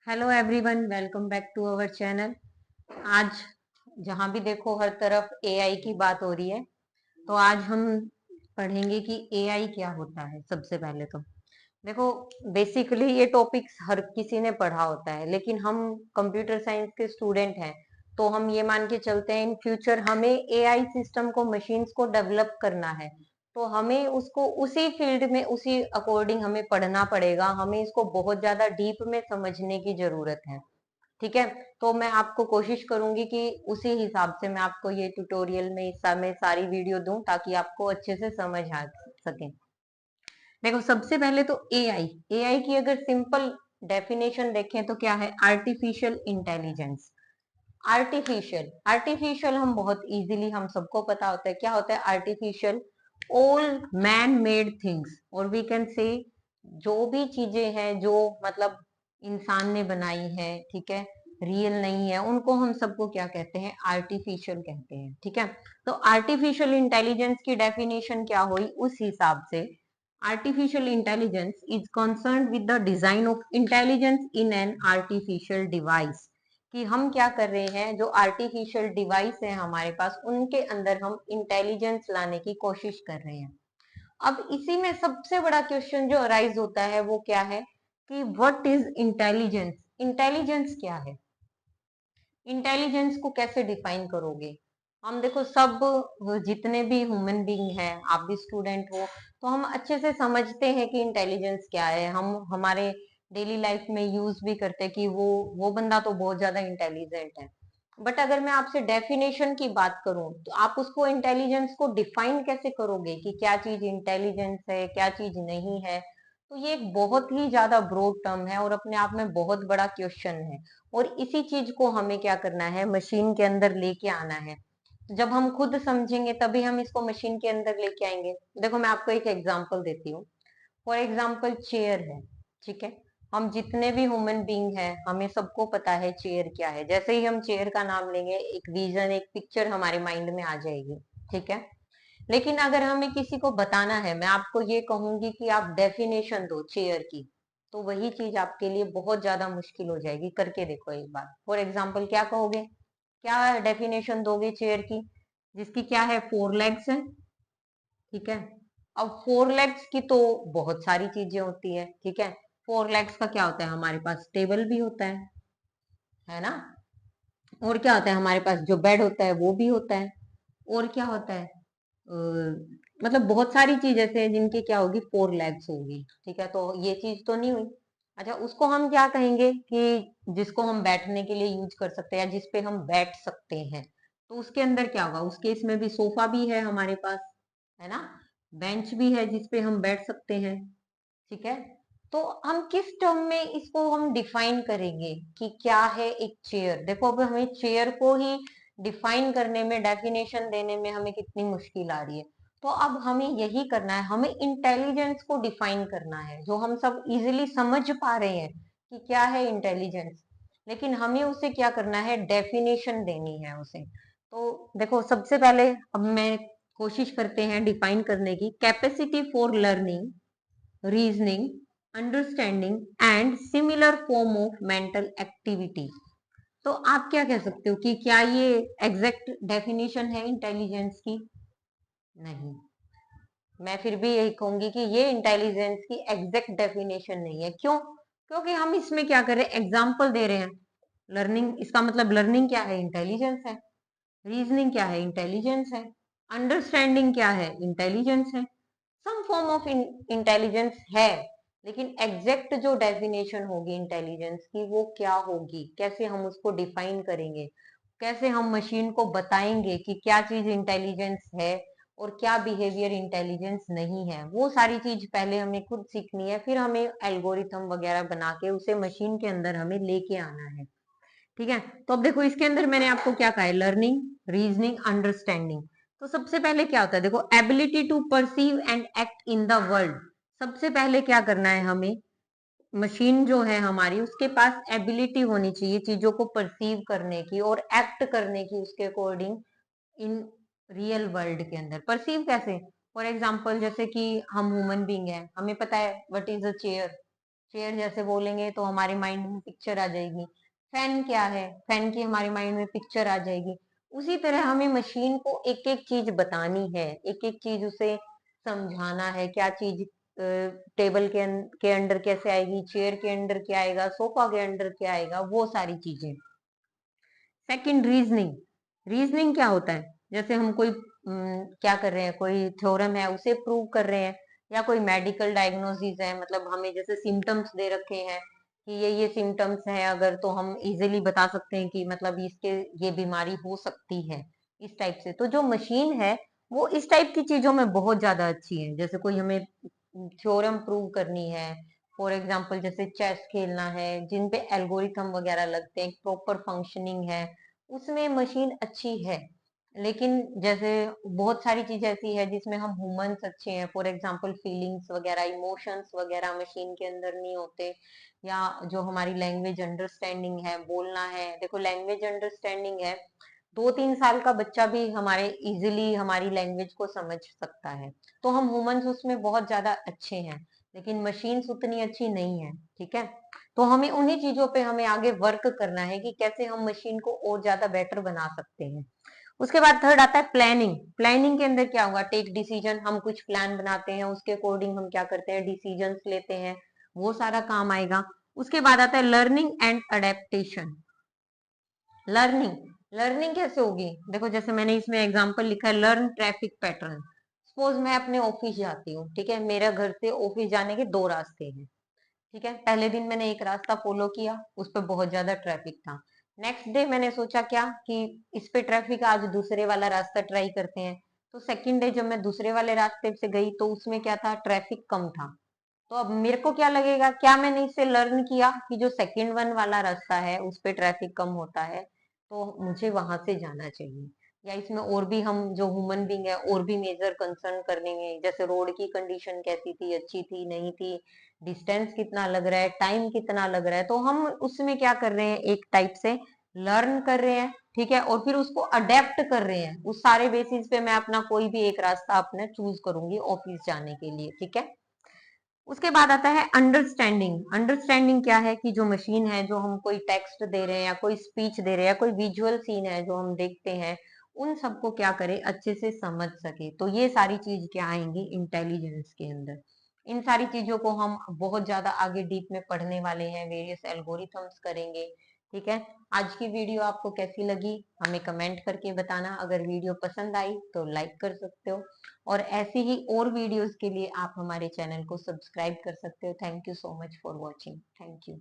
Hello everyone, welcome back to our channel. आज जहां भी देखो हर तरफ एआई की बात हो रही है। तो आज हम पढ़ेंगे कि एआई क्या होता है। सबसे पहले तो देखो, बेसिकली ये टॉपिक्स हर किसी ने पढ़ा होता है, लेकिन हम कंप्यूटर साइंस के स्टूडेंट हैं, तो हम ये मान के चलते हैं इन फ्यूचर हमें एआई सिस्टम को, मशीन्स को डेवलप करना है। तो हमें उसको उसी फील्ड में, उसी अकॉर्डिंग हमें पढ़ना पड़ेगा। हमें इसको बहुत ज्यादा डीप में समझने की जरूरत है। ठीक है, तो मैं आपको कोशिश करूंगी कि उसी हिसाब से मैं आपको ये ट्यूटोरियल में इस समय सारी वीडियो दूं, ताकि आपको अच्छे से समझ आ सके। देखो, सबसे पहले तो एआई एआई की अगर सिंपल डेफिनेशन देखें तो क्या है? Artificial intelligence. आर्टिफिशियल आर्टिफिशियल हम बहुत इजीली, हम सबको पता होता है क्या होता है artificial. All man made things, और वी कैन से जो भी चीजें हैं जो मतलब इंसान ने बनाई है, ठीक है, रियल नहीं है, उनको हम सबको क्या कहते हैं? आर्टिफिशियल कहते हैं। ठीक है, तो आर्टिफिशियल इंटेलिजेंस की डेफिनेशन क्या हुई उस हिसाब से? Artificial intelligence is concern with the design of intelligence in an artificial device. कि हम क्या कर रहे हैं, जो आर्टिफिशियल डिवाइस है हमारे पास, उनके अंदर हम इंटेलिजेंस लाने की कोशिश कर रहे हैं। अब इसी में सबसे बड़ा क्वेश्चन जो अराइज होता है वो क्या है कि व्हाट इज इंटेलिजेंस? इंटेलिजेंस क्या है? इंटेलिजेंस को कैसे डिफाइन करोगे? हम देखो, सब जितने भी ह्यूमन बीइंग हैं, आप भी स्टूडेंट हो, तो हम अच्छे से समझते हैं कि इंटेलिजेंस क्या है। हम हमारे डेली लाइफ में यूज भी करते हैं कि वो बंदा तो बहुत ज्यादा इंटेलिजेंट है। बट अगर मैं आपसे डेफिनेशन की बात करूं, तो आप उसको, इंटेलिजेंस को डिफाइन कैसे करोगे कि क्या चीज इंटेलिजेंस है, क्या चीज नहीं है? तो ये एक बहुत ही ज्यादा ब्रॉड टर्म है और अपने आप में बहुत बड़ा क्वेश्चन है। और इसी चीज को हमें क्या करना है? मशीन के अंदर लेके आना है। जब हम खुद समझेंगे तभी हम इसको मशीन के अंदर लेके आएंगे। देखो, मैं आपको एक एग्जांपल देती हूँ। फॉर एग्जाम्पल, चेयर है। ठीक है, हम जितने भी ह्यूमन बीइंग हैं, हमें सबको पता है चेयर क्या है। जैसे ही हम चेयर का नाम लेंगे, एक विजन, एक पिक्चर हमारे माइंड में आ जाएगी। ठीक है, लेकिन अगर हमें किसी को बताना है, मैं आपको ये कहूंगी कि आप डेफिनेशन दो चेयर की, तो वही चीज आपके लिए बहुत ज्यादा मुश्किल हो जाएगी। करके देखो एक बार। फॉर एग्जाम्पल, क्या कहोगे? क्या डेफिनेशन दोगे चेयर की, जिसकी क्या है? 4 लेग्स है। ठीक है, अब 4 लेग्स की तो बहुत सारी चीजें होती है। ठीक है, 4 लेग्स का क्या होता है? हमारे पास टेबल भी होता है ना? और क्या होता है हमारे पास? जो बेड होता है वो भी होता है। और क्या होता है? मतलब बहुत सारी चीज ऐसे हैं जिनकी क्या होगी? 4 लेग्स होगी। ठीक है, तो ये चीज तो नहीं हुई। अच्छा, उसको हम क्या कहेंगे कि जिसको हम बैठने के लिए यूज कर सकते हैं, या जिसपे हम बैठ सकते हैं, तो उसके अंदर क्या होगा? उस केस में भी सोफा भी है हमारे पास, है ना? बेंच भी है जिसपे हम बैठ सकते हैं। ठीक है, तो हम किस टर्म में इसको हम डिफाइन करेंगे कि क्या है एक चेयर? देखो, अब हमें चेयर को ही डिफाइन करने में, डेफिनेशन देने में हमें कितनी मुश्किल आ रही है। तो अब हमें यही करना है, हमें इंटेलिजेंस को डिफाइन करना है, जो हम सब इजीली समझ पा रहे हैं कि क्या है इंटेलिजेंस। लेकिन हमें उसे क्या करना है? डेफिनेशन देनी है उसे। तो देखो, सबसे पहले अब मैं कोशिश करते हैं डिफाइन करने की। Capacity for learning, reasoning, understanding and similar form of mental activity. तो आप क्या कह सकते हो कि क्या ये एग्जैक्ट डेफिनेशन है इंटेलिजेंस की? नहीं। मैं फिर भी यही कहूंगी कि ये इंटेलिजेंस की एग्जैक्ट डेफिनेशन नहीं है। क्यों? क्योंकि हम इसमें क्या कर रहे हैं? एग्जाम्पल दे रहे हैं। लर्निंग, इसका मतलब लर्निंग क्या है? इंटेलिजेंस है। रीजनिंग क्या है? इंटेलिजेंस है। अंडरस्टैंडिंग क्या है? इंटेलिजेंस है। सम फॉर्म ऑफ इंटेलिजेंस है। लेकिन एग्जैक्ट जो डेफिनेशन होगी इंटेलिजेंस की, वो क्या होगी? कैसे हम उसको डिफाइन करेंगे? कैसे हम मशीन को बताएंगे कि क्या चीज इंटेलिजेंस है और क्या बिहेवियर इंटेलिजेंस नहीं है? वो सारी चीज पहले हमें खुद सीखनी है, फिर हमें एल्गोरिथम वगैरह बना के उसे मशीन के अंदर हमें लेके आना है। ठीक है, तो अब देखो, इसके अंदर मैंने आपको क्या कहा है? Learning, reasoning, understanding. तो सबसे पहले क्या होता है? देखो, ability to perceive and act in the world. सबसे पहले क्या करना है हमें? मशीन जो है हमारी, उसके पास एबिलिटी होनी चाहिए चीजों को परसीव करने की और एक्ट करने की उसके अकॉर्डिंग इन रियल वर्ल्ड के अंदर। परसीव कैसे? फॉर एग्जाम्पल, जैसे कि हम ह्यूमन बींग है, हमें पता है what is a chair. Chair जैसे बोलेंगे तो हमारे माइंड में पिक्चर आ जाएगी। फैन क्या है, फैन की हमारे माइंड में पिक्चर आ जाएगी। उसी तरह हमें मशीन को एक एक चीज बतानी है, एक एक चीज उसे समझाना है, क्या चीज टेबल के अंदर कैसे आएगी, चेयर के अंदर क्या आएगा, सोफा के अंदर क्या आएगा, वो सारी चीजें। Second, reasoning. रीजनिंग क्या होता है, जैसे हम कोई क्या कर रहे हैं, कोई थ्योरम है उसे प्रूव कर रहे हैं, या कोई मेडिकल डायग्नोसिस है, मतलब हमें जैसे सिम्टम्स दे रखे हैं कि ये सिम्टम्स है, अगर तो हम इजीली बता सकते हैं कि मतलब इसके ये बीमारी हो सकती है, इस टाइप से। तो जो मशीन है वो इस टाइप की चीजों में बहुत ज्यादा अच्छी है। जैसे कोई हमें थ्योरम प्रूव करनी है, फॉर एग्जाम्पल जैसे चेस खेलना है, जिन पे एल्गोरिथम वगैरह लगते हैं, प्रॉपर फंक्शनिंग है, उसमें मशीन अच्छी है। लेकिन जैसे बहुत सारी चीज ऐसी है जिसमें हम ह्यूमंस अच्छे हैं, फॉर एग्जांपल फीलिंग्स वगैरह, इमोशंस वगैरह मशीन के अंदर नहीं होते। या जो हमारी लैंग्वेज अंडरस्टैंडिंग है, बोलना है, देखो लैंग्वेज अंडरस्टैंडिंग है, 2-3 साल का बच्चा भी हमारे इजीली हमारी लैंग्वेज को समझ सकता है। तो हम ह्यूमंस उसमें बहुत ज्यादा अच्छे हैं, लेकिन मशीन्स उतनी अच्छी नहीं है। ठीक है, तो हमें उन्हीं चीजों पे हमें आगे वर्क करना है कि कैसे हम मशीन को और ज्यादा बेटर बना सकते हैं। उसके बाद थर्ड आता है प्लानिंग। प्लानिंग के अंदर क्या होगा, टेक डिसीजन। हम कुछ प्लान बनाते हैं, उसके अकॉर्डिंग हम क्या करते हैं, डिसीजंस लेते हैं, वो सारा काम आएगा। उसके बाद आता है learning and adaptation. Learning, learning कैसे होगी, देखो जैसे मैंने इसमें एग्जांपल लिखा है, लर्न ट्रैफिक पैटर्न। सपोज मैं अपने ऑफिस जाती हूँ, ठीक है, मेरा घर से ऑफिस जाने के 2 रास्ते हैं। ठीक है, पहले दिन मैंने एक रास्ता फॉलो किया, उस पर बहुत ज्यादा ट्रैफिक था। नेक्स्ट डे मैंने सोचा क्या कि इस पे ट्रैफिक, आज दूसरे वाला रास्ता ट्राई करते हैं। तो सेकंड डे जब मैं दूसरे वाले रास्ते से गई तो उसमें क्या था, ट्रैफिक कम था। तो अब मेरे को क्या लगेगा, क्या मैंने इससे लर्न किया कि जो सेकंड वन वाला रास्ता है उस पे ट्रैफिक कम होता है, तो मुझे वहां से जाना चाहिए। या इसमें और भी हम जो ह्यूमन बींग है और भी मेजर कंसर्न करेंगे, जैसे रोड की कंडीशन कैसी थी, अच्छी थी नहीं थी, डिस्टेंस कितना लग रहा है, टाइम कितना लग रहा है, तो हम उसमें क्या कर रहे हैं, एक टाइप से लर्न कर रहे हैं। ठीक है, और फिर उसको अडेप्ट कर रहे हैं, उस सारे बेसिस पे मैं अपना कोई भी एक रास्ता अपना चूज करूंगी ऑफिस जाने के लिए। ठीक है, उसके बाद आता है अंडरस्टैंडिंग। अंडरस्टैंडिंग क्या है कि जो मशीन है, जो हम कोई टेक्स्ट दे रहे हैं या कोई स्पीच दे रहे हैं या कोई विजुअल सीन है जो हम देखते हैं, उन सबको क्या करे, अच्छे से समझ सके। तो ये सारी चीज क्या आएंगी इंटेलिजेंस के अंदर। इन सारी चीजों को हम बहुत ज्यादा आगे डीप में पढ़ने वाले हैं, वेरियस एल्गोरिथम्स करेंगे। ठीक है, आज की वीडियो आपको कैसी लगी हमें कमेंट करके बताना। अगर वीडियो पसंद आई तो लाइक कर सकते हो, और ऐसी ही और वीडियोस के लिए आप हमारे चैनल को सब्सक्राइब कर सकते हो। Thank you so much for watching. Thank you.